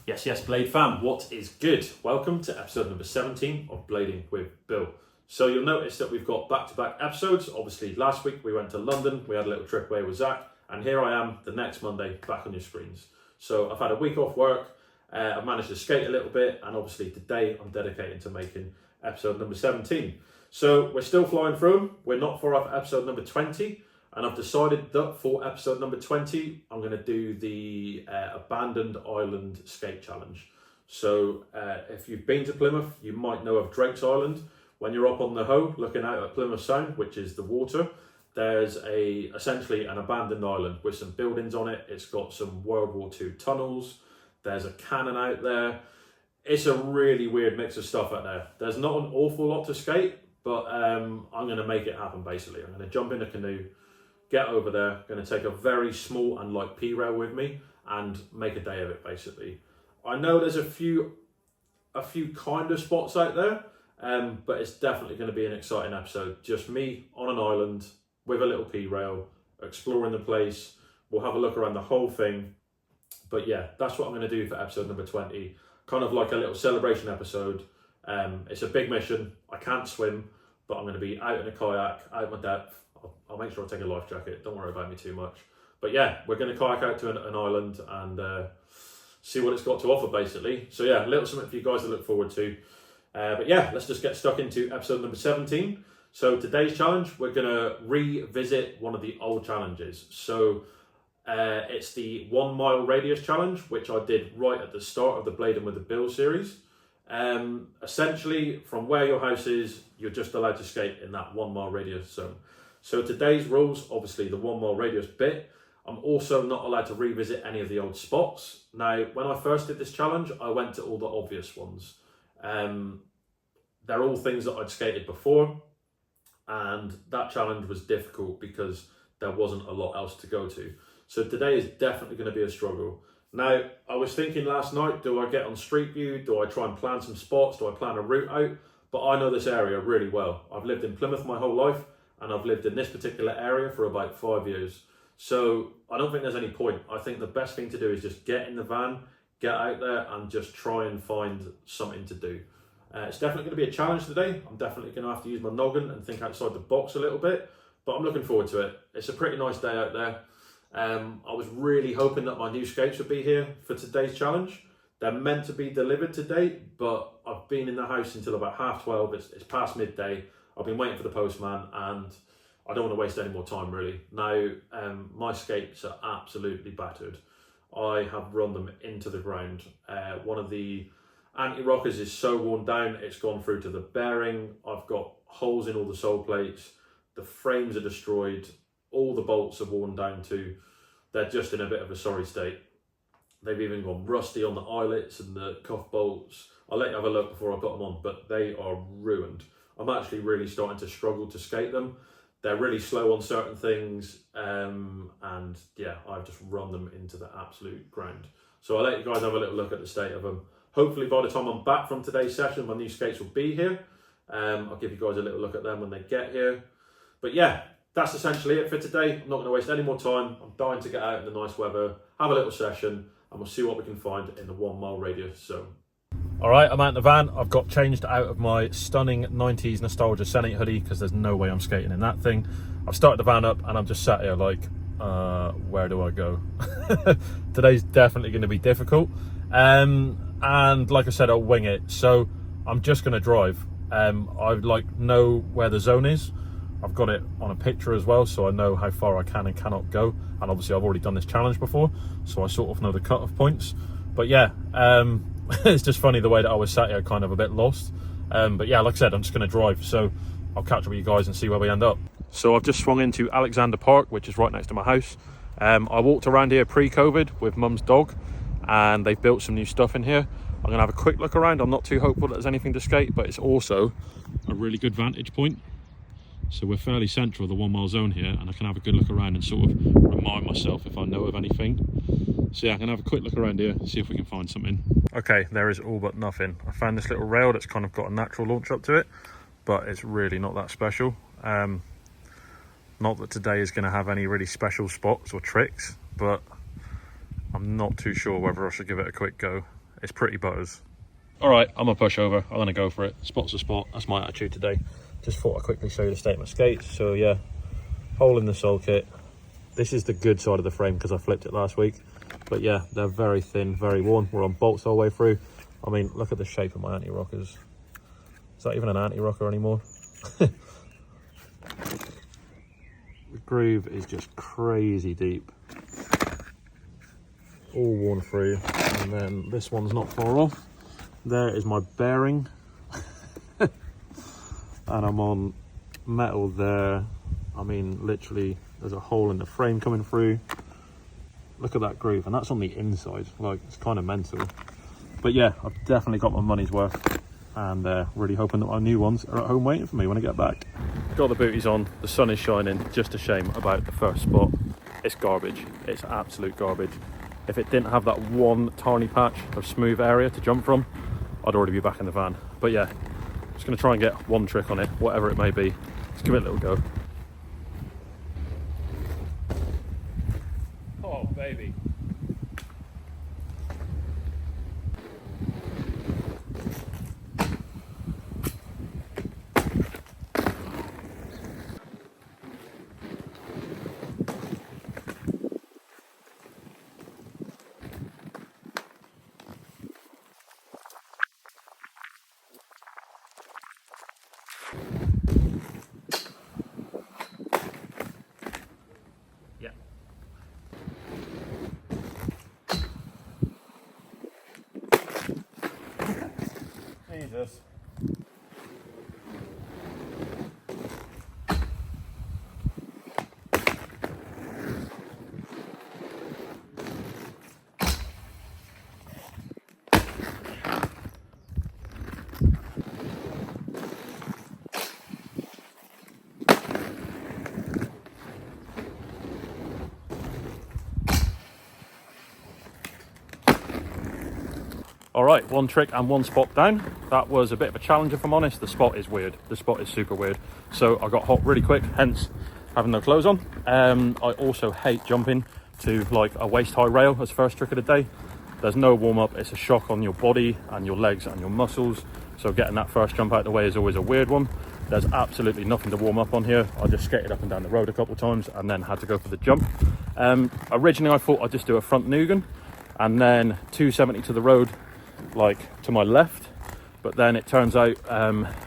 Yes, yes, Blade fam, what is good? Welcome to episode number 17 of Blading with Bill. So you'll notice that we've got back-to-back episodes. Obviously, last week we went to London, we had a little trip away with Zach, and here I am the next Monday back on your screens. So I've had a week off work, I've managed to skate a little bit, and obviously today I'm dedicating to making episode number 17. So we're still flying through them, we're not far off episode number 20, and I've decided that for episode number 20, I'm going to do the Abandoned Island Skate Challenge. So if you've been to Plymouth, you might know of Drake's Island. When you're up on the Hoe, looking out at Plymouth Sound, which is the water, there's essentially an abandoned island with some buildings on it. It's got some World War II tunnels. There's a cannon out there. It's a really weird mix of stuff out there. There's not an awful lot to skate, but I'm going to make it happen basically. I'm going to jump in a canoe, get over there, going to take a very small and light P-rail with me and make a day of it basically. I know there's a few kind of spots out there, but it's definitely going to be an exciting episode. Just me on an island with a little P-rail, exploring the place. We'll have a look around the whole thing. But yeah, that's what I'm going to do for episode number 20. Kind of like a little celebration episode. It's a big mission. I can't swim, but I'm going to be out in a kayak, out my depth. I'll make sure I take a life jacket. Don't worry about me too much. But yeah, we're going to kayak out to an island and see what it's got to offer, basically. So yeah, a little something for you guys to look forward to. But yeah, let's just get stuck into episode number 17. So today's challenge, we're going to revisit one of the old challenges. So it's the 1 mile radius challenge, which I did right at the start of the Blading with the Bill series. Essentially, from where your house is, you're just allowed to skate in that 1 mile radius zone. So today's rules, obviously the 1 mile radius bit. I'm also not allowed to revisit any of the old spots. Now, when I first did this challenge, I went to all the obvious ones. They're all things that I'd skated before, and that challenge was difficult because there wasn't a lot else to go to. So today is definitely going to be a struggle. Now, I was thinking last night, do I get on Street View? Do I try and plan some spots? Do I plan a route out? But I know this area really well. I've lived in Plymouth my whole life, and I've lived in this particular area for about 5 years. So I don't think there's any point. I think the best thing to do is just get in the van, get out there and just try and find something to do. It's definitely going to be a challenge today. I'm definitely going to have to use my noggin and think outside the box a little bit, but I'm looking forward to it. It's a pretty nice day out there. I was really hoping that my new skates would be here for today's challenge. They're meant to be delivered today, but I've been in the house until about 12:30. It's past midday. I've been waiting for the postman and I don't want to waste any more time really. Now, my skates are absolutely battered. I have run them into the ground. One of the anti-rockers is so worn down, it's gone through to the bearing. I've got holes in all the sole plates. The frames are destroyed. All the bolts are worn down too. They're just in a bit of a sorry state. They've even gone rusty on the eyelets and the cuff bolts. I'll let you have a look before I put them on, but they are ruined. I'm actually really starting to struggle to skate them. They're really slow on certain things, and yeah, I've just run them into the absolute ground. So I'll let you guys have a little look at the state of them. Hopefully by the time I'm back from today's session, my new skates will be here. I'll give you guys a little look at them when they get here. But yeah, that's essentially it for today. I'm not going to waste any more time. I'm dying to get out in the nice weather, have a little session, and we'll see what we can find in the 1 mile radius zone. All right, I'm out in the van. I've got changed out of my stunning 90s nostalgia Senate hoodie because there's no way I'm skating in that thing. I've started the van up and I'm just sat here like, where do I go? Today's definitely going to be difficult. And like I said, I'll wing it. So I'm just going to drive. I know where the zone is. I've got it on a picture as well, so I know how far I can and cannot go. And obviously I've already done this challenge before, so I sort of know the cut-off points. But yeah, it's just funny the way that I was sat here kind of a bit lost. But yeah, like I said, I'm just going to drive, so I'll catch up with you guys and see where we end up. So I've just swung into Alexander Park, which is right next to my house. I walked around here pre-COVID with mum's dog, and they've built some new stuff in here. I'm going to have a quick look around. I'm not too hopeful that there's anything to skate, but it's also a really good vantage point. So we're fairly central of the 1 mile zone here, and I can have a good look around and sort of remind myself if I know of anything. So yeah, I can have a quick look around here, see if we can find something. Okay, there is all but nothing. I found this little rail that's kind of got a natural launch up to it, but it's really not that special. Not that today is going to have any really special spots or tricks, but I'm not too sure whether I should give it a quick go. it's pretty butters. All right, I'm gonna push over. I'm gonna go for it. Spot's a spot. That's my attitude today. Just thought I'd quickly show you the state of my skates. So yeah, hole in the sole kit. This is the good side of the frame because I flipped it last week. But yeah, they're very thin, very worn. We're on bolts all the way through. I mean, look at the shape of my anti-rockers. Is that even an anti-rocker anymore? The groove is just crazy deep. All worn through. And then this one's not far off. There is my bearing. And I'm on metal there. I mean, literally, there's a hole in the frame coming through. Look at that groove, and that's on the inside. Like, it's kind of mental. But yeah, I've definitely got my money's worth, and really hoping that my new ones are at home waiting for me when I get back. Got the booties on, the sun is shining. Just a shame about the first spot. It's garbage. It's absolute garbage. If it didn't have that one tarny patch of smooth area to jump from, I'd already be back in the van. But yeah, just going to try and get one trick on it, whatever it may be. Let's give it a little go. Oh, baby. Yeah. Jesus. All right, one trick and one spot down. That was a bit of a challenge, if I'm honest. The spot is weird. The spot is super weird. So I got hot really quick, hence having no clothes on. I also hate jumping to like a waist-high rail as first trick of the day. There's no warm-up. It's a shock on your body and your legs and your muscles. So getting that first jump out of the way is always a weird one. There's absolutely nothing to warm up on here. I just skated up and down the road a couple of times and then had to go for the jump. Originally, I thought I'd just do a front Nugan and then 270 to the road, like to my left, but then it turns out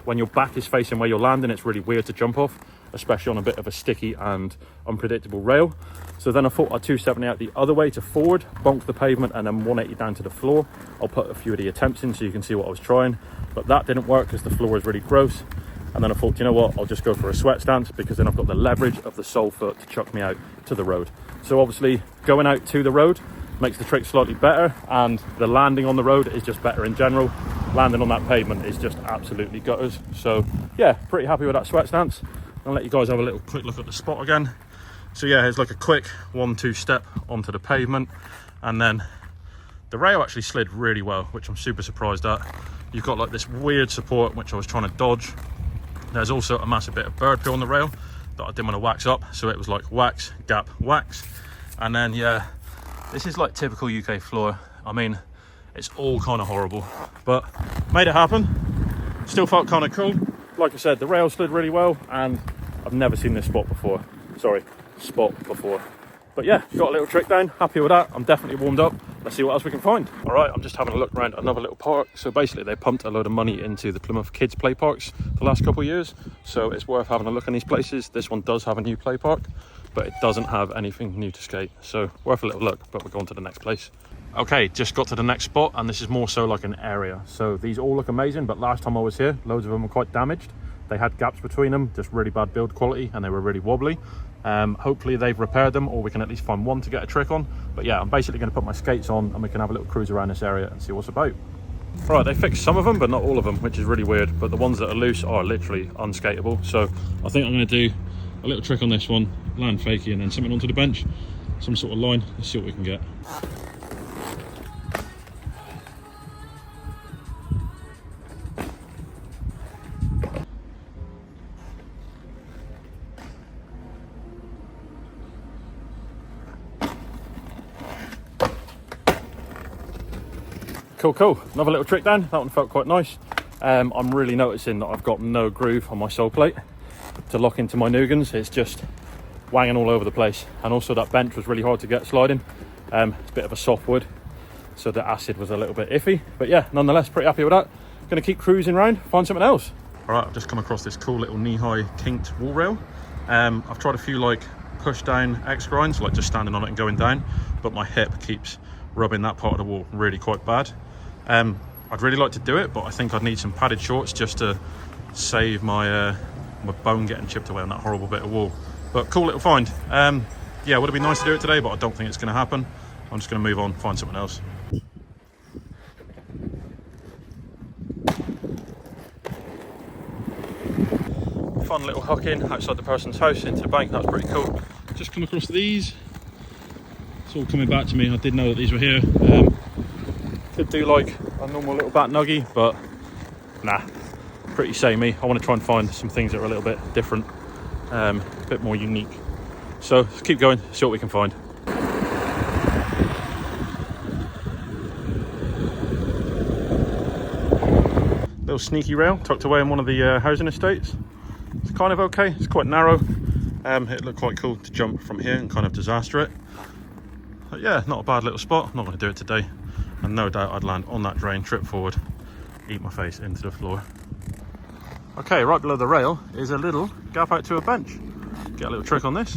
when your back is facing where you're landing, it's really weird to jump off, especially on a bit of a sticky and unpredictable rail. So then I thought I'd 270 out the other way to forward, bonk the pavement, and then 180 down to the floor. I'll put a few of the attempts in so you can see what I was trying, but that didn't work because the floor is really gross. And then I thought, you know what, I'll just go for a sweat stance because then I've got the leverage of the sole foot to chuck me out to the road. So obviously going out to the road makes the trick slightly better, and the landing on the road is just better in general. Landing on that pavement is just absolutely gutters. So yeah, pretty happy with that sweat stance. I'll let you guys have a little quick look at the spot again. So yeah, it's like a quick 1-2 step onto the pavement, and then the rail actually slid really well, which I'm super surprised at. You've got like this weird support which I was trying to dodge. There's also a massive bit of bird peel on the rail that I didn't want to wax up, so it was like wax, gap, wax. And then yeah, this is like typical UK floor. I mean, it's all kind of horrible, but made it happen. Still felt kind of cool. Like I said, the rail slid really well, and I've never seen this spot before. But yeah, got a little trick down. Happy with that. I'm definitely warmed up. Let's see what else we can find. All right, I'm just having a look around another little park. So basically, they pumped a load of money into the Plymouth kids play parks the last couple of years. So it's worth having a look in these places. This one does have a new play park, but it doesn't have anything new to skate. So worth a little look, but we're going to the next place. Okay, just got to the next spot, and this is more so like an area. So these all look amazing, but last time I was here, loads of them were quite damaged. They had gaps between them, just really bad build quality, and they were really wobbly. Hopefully they've repaired them, or we can at least find one to get a trick on. But yeah, I'm basically going to put my skates on and we can have a little cruise around this area and see what's about. Right, they fixed some of them, but not all of them, which is really weird. But the ones that are loose are literally unskateable. So I think I'm going to do a little trick on this one, land fakie, and then something onto the bench, some sort of line. Let's see what we can get. Cool. Another little trick down. That one felt quite nice. I'm really noticing that I've got no groove on my sole plate to lock into my noogans. It's just wanging all over the place. And also that bench was really hard to get sliding. It's a bit of a soft wood, so the acid was a little bit iffy. But yeah, nonetheless, pretty happy with that. Going to keep cruising around, find something else. All right, I've just come across this cool little knee-high kinked wall rail. I've tried a few like push down X grinds, like just standing on it and going down, but my hip keeps rubbing that part of the wall really quite bad. I'd really like to do it, but I think I'd need some padded shorts just to save my my bone getting chipped away on that horrible bit of wall. But cool little find. Yeah, would have been nice to do it today, but I don't think it's going to happen. I'm just going to move on, find something else. Fun little hook in outside the person's house into the bank. That's pretty cool. Just come across these. It's all coming back to me. I did know that these were here. Could do like a normal little bat nuggy, but nah, pretty samey. I want to try and find some things that are a little bit different, a bit more unique. So let's keep going, see what we can find. Little sneaky rail tucked away in one of the housing estates. It's kind of okay, it's quite narrow. It looked quite cool to jump from here and kind of disaster it. But yeah, not a bad little spot. I'm not going to do it today, and no doubt I'd land on that drain, trip forward, eat my face into the floor. Okay, right below the rail is a little gap out to a bench. Get a little trick on this.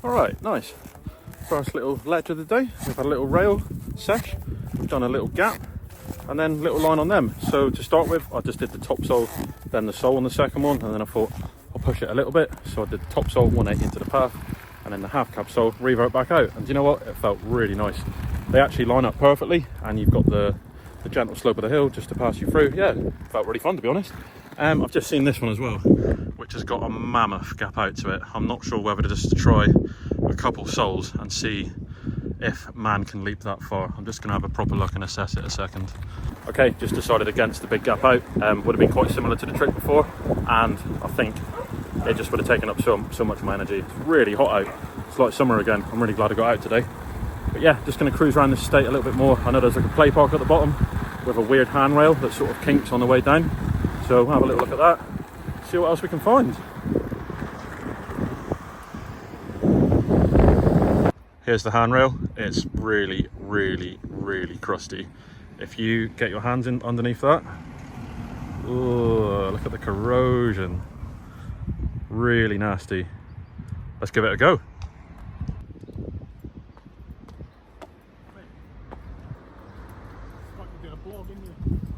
All right, nice. First little ledge of the day. We've had a little rail sesh, we've done a little gap, and then little line on them. So to start with, I just did the top sole, then the sole on the second one, and then I thought I'll push it a little bit. So I did the top sole, 180 into the path, and then the half cap sole, revert back out. And do you know what? It felt really nice. They actually line up perfectly, and you've got the gentle slope of the hill just to pass you through. Yeah, it felt really fun, to be honest. I've just seen this one as well, which has got a mammoth gap out to it. I'm not sure whether to just try a couple soles and see if man can leap that far. I'm just going to have a proper look and assess it a second. Okay, just decided against the big gap out. Would have been quite similar to the trick before, and I think it just would have taken up so much of my energy. It's really hot out. It's like summer again. I'm really glad I got out today. But yeah, just going to cruise around this estate a little bit more. I know there's like a play park at the bottom with a weird handrail that sort of kinks on the way down. So we'll have a little look at that, see what else we can find. Here's the handrail. It's really, really, really crusty. If you get your hands in underneath that, oh, look at the corrosion. Really nasty. Let's give it a go.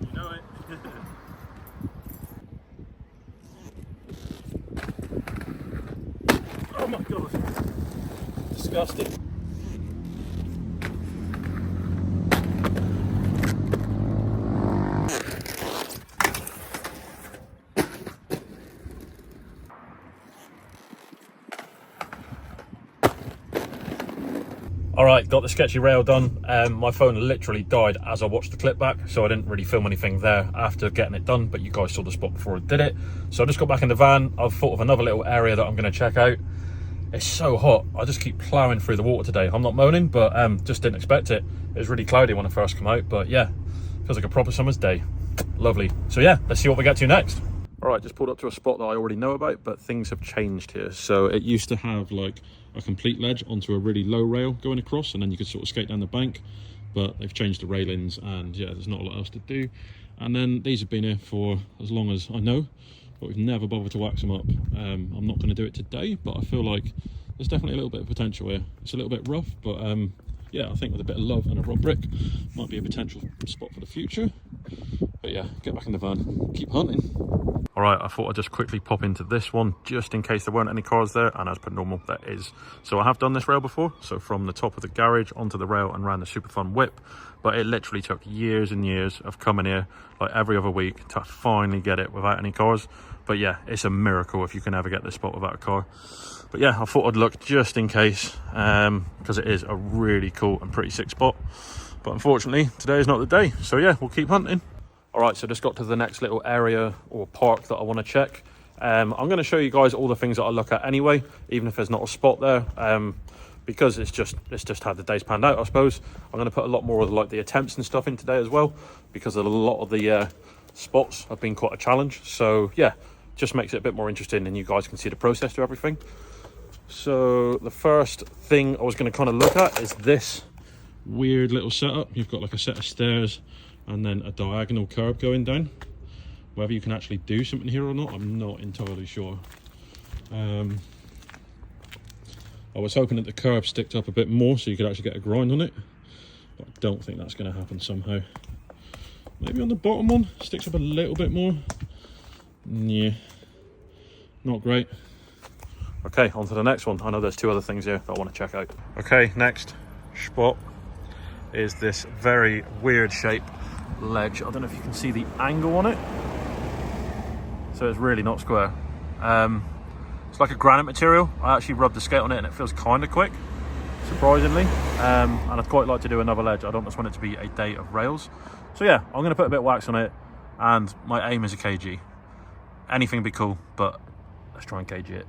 You know it. Oh my god, disgusting. Alright, got the sketchy rail done. My phone literally died as I watched the clip back, so I didn't really film anything there after getting it done, but you guys saw the spot before I did it. So I just got back in the van. I've thought of another little area that I'm going to check out. It's so hot, I just keep ploughing through the water today. I'm not moaning, but just didn't expect it. It was really cloudy when I first came out, but yeah, feels like a proper summer's day. Lovely. So yeah, let's see what we get to next. All right, just pulled up to a spot that I already know about, but things have changed here. So it used to have like a complete ledge onto a really low rail going across, and then you could sort of skate down the bank, but they've changed the railings, and yeah, there's not a lot else to do. And then these have been here for as long as I know, but we've never bothered to wax them up. I'm not going to do it today, but I feel like there's definitely a little bit of potential here. It's a little bit rough, but yeah, I think with a bit of love and a rod brick might be a potential spot for the future. But yeah, get back in the van, keep hunting. All right, I thought I'd just quickly pop into this one just in case there weren't any cars there, and as per normal, there is. So I have done this rail before, so from the top of the garage onto the rail and around the super fun whip, but it literally took years and years of coming here like every other week to finally get it without any cars. But yeah, it's a miracle if you can ever get this spot without a car. But yeah, I thought I'd look just in case, because it is a really cool and pretty sick spot. But unfortunately, today is not the day. So yeah, we'll keep hunting. All right, so just got to the next little area or park that I want to check. I'm going to show you guys all the things that I look at anyway, even if there's not a spot there, because it's just how the day's panned out, I suppose. I'm going to put a lot more of like the attempts and stuff in today as well, because a lot of the spots have been quite a challenge. So yeah, just makes it a bit more interesting, and you guys can see the process to everything. So the first thing I was going to kind of look at is this weird little setup. You've got like a set of stairs and then a diagonal curb going down. Whether you can actually do something here or not, I'm not entirely sure. I was hoping that the curb sticked up a bit more so you could actually get a grind on it, but I don't think that's going to happen somehow. Maybe on the bottom one, sticks up a little bit more. Yeah, not great. Okay, on to the next one. I know there's two other things here that I want to check out. Okay, next spot is this very weird shape ledge. I don't know if you can see the angle on it, so it's really not square. It's like a granite material. I actually rubbed the skate on it and it feels kind of quick, surprisingly, and I'd quite like to do another ledge. I don't just want it to be a day of rails. So yeah, I'm going to put a bit of wax on it, and my aim is a kg. Anything would be cool, but let's try and kg it.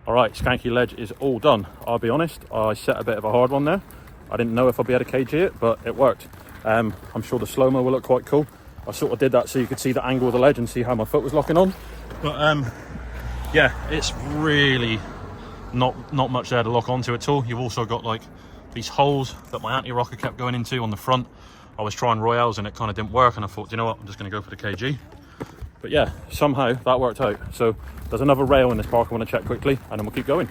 All right, skanky ledge is all done. I'll be honest, I set a bit of a hard one there. I didn't know if I'd be able to kg it, but it worked. I'm sure the slow-mo will look quite cool. I sort of did that so you could see the angle of the ledge and see how my foot was locking on. But yeah, it's really not much there to lock onto at all. You've also got like these holes that my anti-rocker kept going into on the front. I was trying royales and it kind of didn't work, and I thought, you know what, I'm just going to go for the kg. But yeah, somehow that worked out. So there's another rail in this park I want to check quickly, and then we'll keep going.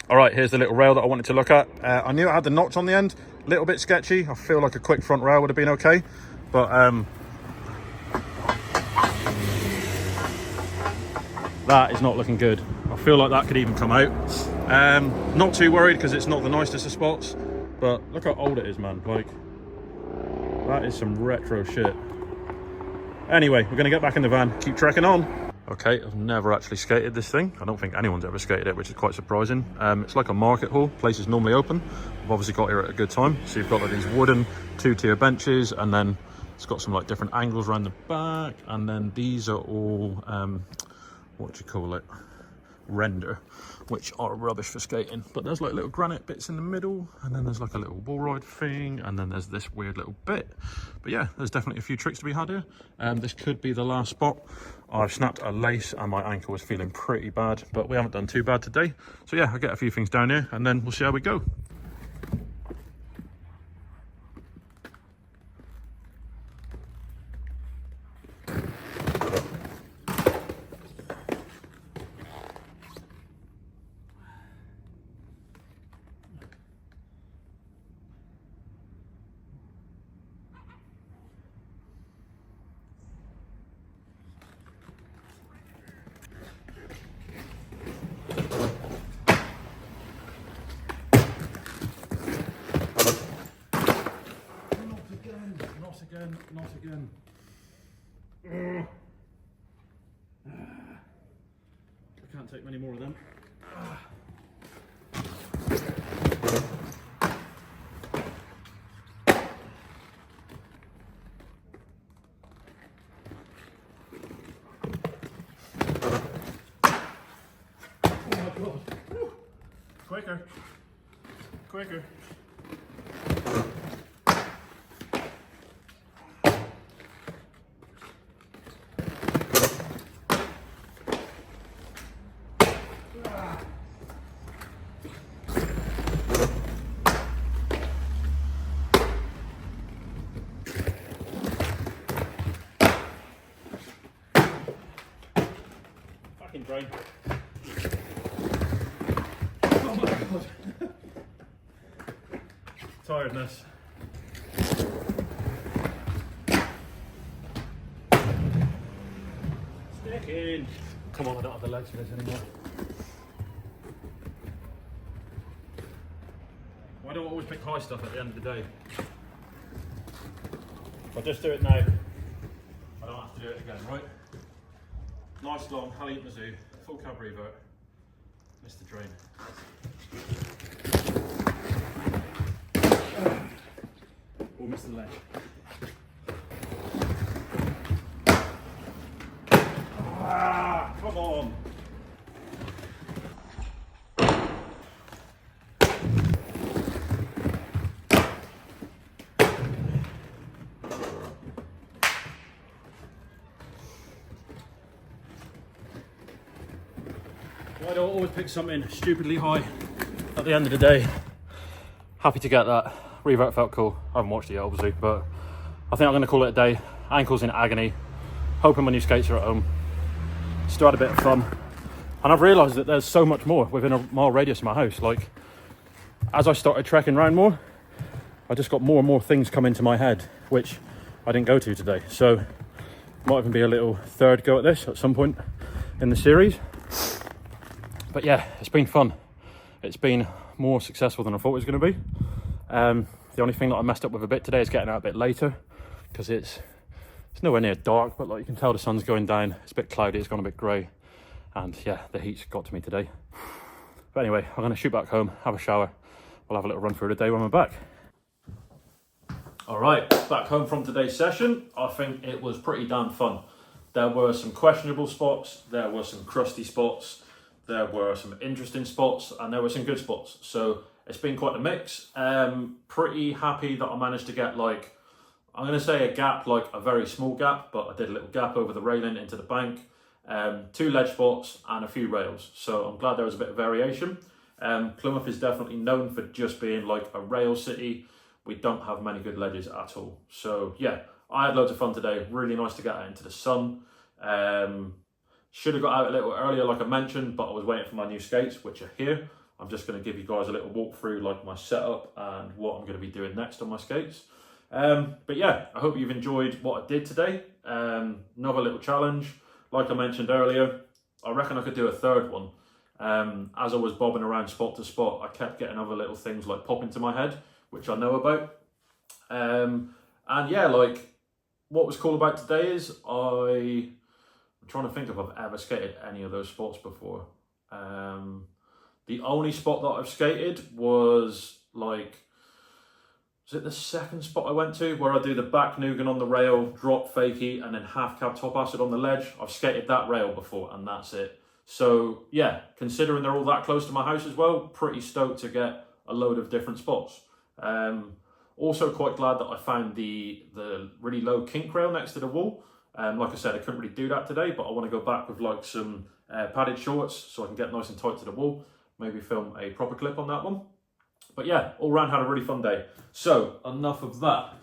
All right, here's the little rail that I wanted to look at. I knew it had the notch on the end, a little bit sketchy. I feel like a quick front rail would have been okay, but that is not looking good. I feel like that could even come out. Not too worried because it's not the nicest of spots, but look how old it is, man. Like, that is some retro shit. Anyway, we're going to get back in the van, keep trekking on. Okay, I've never actually skated this thing. I don't think anyone's ever skated it, which is quite surprising. It's like a market hall. Place is normally open. I've obviously got here at a good time. So you've got like these wooden two-tier benches, and then it's got some like different angles around the back, and then these are all what do you call it, render, which are rubbish for skating. But there's like little granite bits in the middle, and then there's like a little wall ride thing, and then there's this weird little bit. But yeah, there's definitely a few tricks to be had here. This could be the last spot. I've snapped a lace and my ankle was feeling pretty bad, but we haven't done too bad today. So yeah, I'll get a few things down here and then we'll see how we go. Not again. I can't take many more of them. Oh my god. Woo. Quicker. Quicker. train. Oh my god. Tiredness. Stick in. Come on, I don't have the legs for this anymore. Why do I always pick high stuff at the end of the day? If I just do it now, I don't have to do it again, right? Nice long Hallie Mizzou, full cab revert. Missed the drain. Or missed the ledge. Ah, come on! Why do I always pick something stupidly high at the end of the day? Happy to get that. Revert felt cool. I haven't watched it yet, obviously, but I think I'm going to call it a day. Ankles in agony. Hoping my new skates are at home. Still had a bit of fun. And I've realised that there's so much more within a mile radius of my house. Like, as I started trekking around more, I just got more and more things come into my head, which I didn't go to today. So, might even be a little third go at this at some point in the series. But yeah, it's been fun. It's been more successful than I thought it was going to be. The only thing that I messed up with a bit today is getting out a bit later, because it's nowhere near dark, but like you can tell the sun's going down. It's a bit cloudy, it's gone a bit grey, and yeah, the heat's got to me today. But anyway, I'm going to shoot back home, have a shower. We'll have a little run through the day when we're back. All right, back home from today's session. I think it was pretty damn fun. There were some questionable spots, there were some crusty spots, there were some interesting spots, and there were some good spots. So it's been quite a mix. Pretty happy that I managed to get, like, I'm going to say a gap, like a very small gap, but I did a little gap over the railing into the bank, 2 ledge spots and a few rails. So I'm glad there was a bit of variation. Plymouth is definitely known for just being like a rail city. We don't have many good ledges at all. So yeah, I had loads of fun today. Really nice to get out into the sun. Should have got out a little earlier, like I mentioned, but I was waiting for my new skates, which are here. I'm just going to give you guys a little walk through like my setup and what I'm going to be doing next on my skates. But yeah, I hope you've enjoyed what I did today. Another little challenge. Like I mentioned earlier, I reckon I could do a third one. As I was bobbing around spot to spot, I kept getting other little things like pop into my head, which I know about. And yeah, like what was cool about today is I'm trying to think if I've ever skated any of those spots before. The only spot that I've skated was like, was it the second spot I went to where I do the back Nugan on the rail, drop fakie, and then half cab top acid on the ledge? I've skated that rail before and that's it. So yeah, considering they're all that close to my house as well, pretty stoked to get a load of different spots. Also quite glad that I found the really low kink rail next to the wall. Like I said, I couldn't really do that today, but I want to go back with like some padded shorts so I can get nice and tight to the wall. Maybe film a proper clip on that one. But yeah, all round had a really fun day. So enough of that.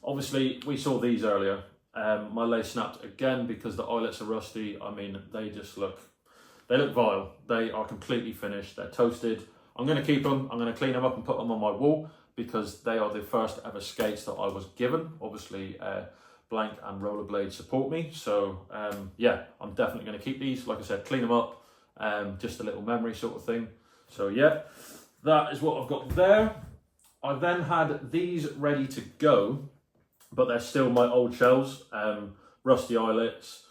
Obviously, we saw these earlier. My lace snapped again because the eyelets are rusty. I mean, they look vile. They are completely finished. They're toasted. I'm going to keep them. I'm going to clean them up and put them on my wall because they are the first ever skates that I was given. Obviously, Blank and Rollerblade support me. So yeah, I'm definitely going to keep these. Like I said, clean them up. Just a little memory sort of thing. So yeah, that is what I've got there. I then had these ready to go, but they're still my old shells. Rusty eyelets,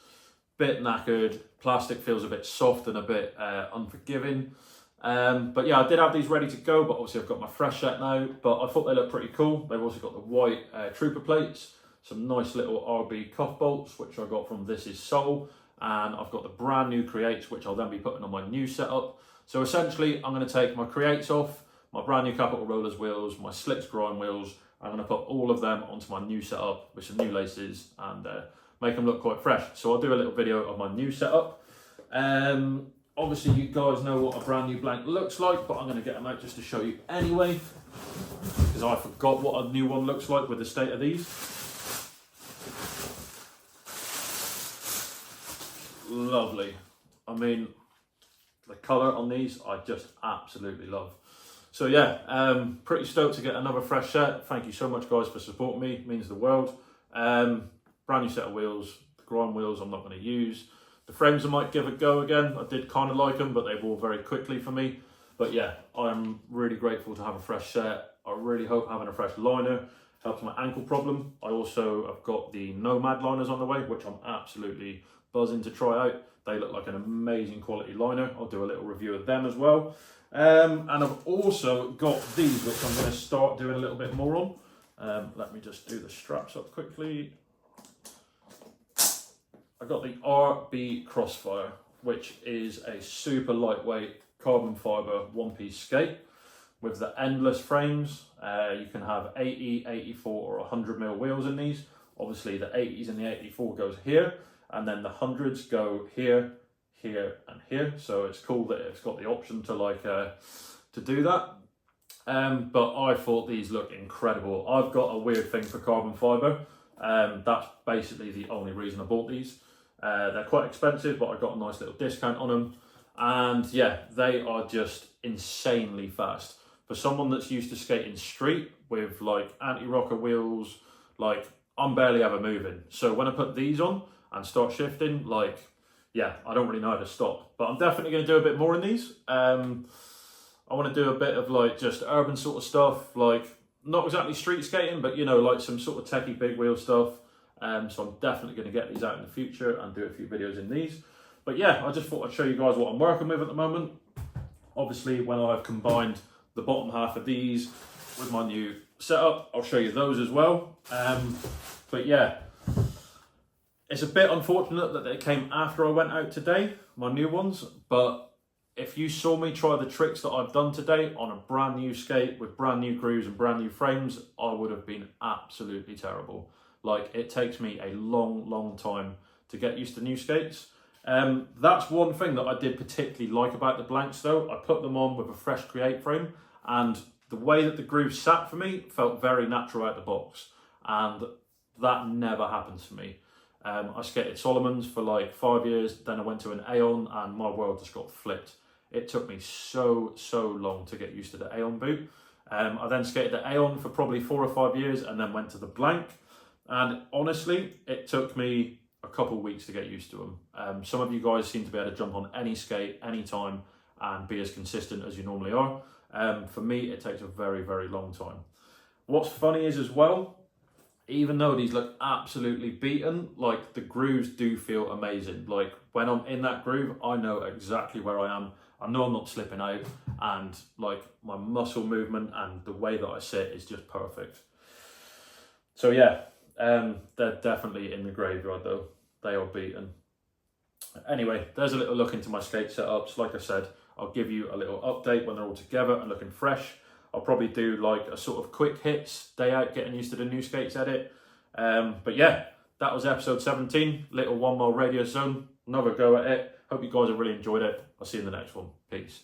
bit knackered, plastic feels a bit soft and a bit unforgiving. But yeah, I did have these ready to go, but obviously I've got my fresh set now, but I thought they looked pretty cool. They've also got the white trooper plates, some nice little RB cuff bolts, which I got from This Is Soul, and I've got the brand new Creates, which I'll then be putting on my new setup. So essentially, I'm going to take my Creates off, my brand new Capital Rollers wheels, my Slicks grind wheels. I'm going to put all of them onto my new setup with some new laces and make them look quite fresh. So I'll do a little video of my new setup. Obviously, you guys know what a brand new Blank looks like, but I'm going to get them out just to show you anyway, because I forgot what a new one looks like with the state of these. Lovely. I mean, the colour on these I just absolutely love. So yeah, pretty stoked to get another fresh set. Thank you so much guys for supporting me, it means the world. Brand new set of wheels, the grind wheels I'm not going to use. The frames I might give a go again, I did kind of like them, but they wore very quickly for me. But yeah, I'm really grateful to have a fresh set. I really hope having a fresh liner helps my ankle problem. I also have got the Nomad liners on the way, which I'm absolutely buzzing to try out. They look like an amazing quality liner. I'll do a little review of them as well. And I've also got these, which I'm going to start doing a little bit more on. Let me just do the straps up quickly. I've got the RB Crossfire, which is a super lightweight carbon fibre one-piece skate with the endless frames. You can have 80, 84 or 100mm wheels in these. Obviously the 80s and the 84 goes here, and then the 100s go here, here and here. So it's cool that it's got the option to to do that. But I thought these look incredible. I've got a weird thing for carbon fibre. That's basically the only reason I bought these. They're quite expensive, but I got a nice little discount on them. And yeah, they are just insanely fast. For someone that's used to skating street with like anti-rocker wheels, like I'm barely ever moving. So when I put these on and start shifting, like, yeah, I don't really know how to stop. But I'm definitely going to do a bit more in these. I want to do a bit of like just urban sort of stuff, like not exactly street skating, but you know, like some sort of techie big wheel stuff. So I'm definitely going to get these out in the future and do a few videos in these. But yeah, I just thought I'd show you guys what I'm working with at the moment. Obviously, when I've combined the bottom half of these with my new setup, I'll show you those as well. But yeah, it's a bit unfortunate that they came after I went out today, my new ones. But if you saw me try the tricks that I've done today on a brand new skate with brand new grooves and brand new frames, I would have been absolutely terrible. Like, it takes me a long time to get used to new skates. That's one thing that I did particularly like about the blanks though. I put them on with a fresh Create frame, and the way that the groove sat for me felt very natural out the box, and that never happens for me. I skated Solomon's for like 5 years, then I went to an Aeon and my world just got flipped. It took me so long to get used to the Aeon boot. I then skated the Aeon for probably 4 or 5 years and then went to the blank. And honestly, it took me a couple of weeks to get used to them. Some of you guys seem to be able to jump on any skate, anytime, and be as consistent as you normally are. For me, it takes a very long time. What's funny is as well, even though these look absolutely beaten, like the grooves do feel amazing. Like when I'm in that groove, I know exactly where I am. I know I'm not slipping out, and like my muscle movement and the way that I sit is just perfect. So yeah, they're definitely in the graveyard though. They are beaten. Anyway, there's a little look into my skate setups. Like I said, I'll give you a little update when they're all together and looking fresh. I'll probably do like a sort of quick hits, day out, getting used to the new skates edit. But yeah, that was episode 17, little 1 mile radius zone. Another go at it. Hope you guys have really enjoyed it. I'll see you in the next one. Peace.